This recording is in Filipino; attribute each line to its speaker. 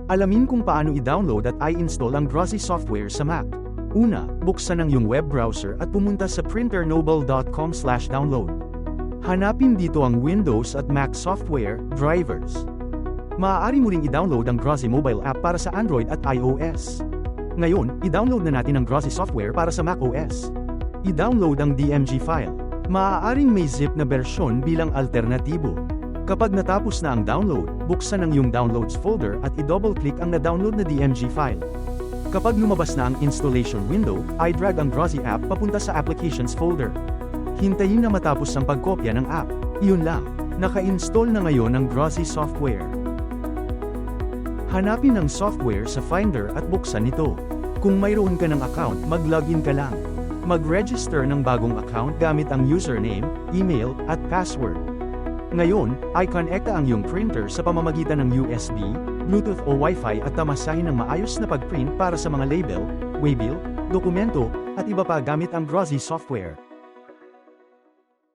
Speaker 1: Alamin kung paano i-download at i-install ang Grozy software sa Mac. Una, buksan ang iyong web browser at pumunta sa printernoble.com/download. Hanapin dito ang Windows at Mac software, drivers. Maaari mo ring i-download ang Grozy mobile app para sa Android at iOS. Ngayon, i-download na natin ang Grozy software para sa Mac OS. I-download ang DMG file. Maaaring may zip na bersyon bilang alternatibo. Kapag natapos na ang download, buksan ang iyong Downloads folder at i-double-click ang na-download na DMG file. Kapag lumabas na ang installation window, i-drag ang Grozy app papunta sa Applications folder. Hintayin na matapos ang pagkopya ng app. Iyon lang, naka-install na ngayon ang Grozy software. Hanapin ang software sa Finder at buksan ito. Kung mayroon ka ng account, mag-login ka lang. Mag-register ng bagong account gamit ang username, email, at password. Ngayon, i-connecta ang iyong printer sa pamamagitan ng USB, Bluetooth o Wi-Fi at tamasahin ng maayos na pag-print para sa mga label, waybill, dokumento, at iba pa gamit ang Grozy software.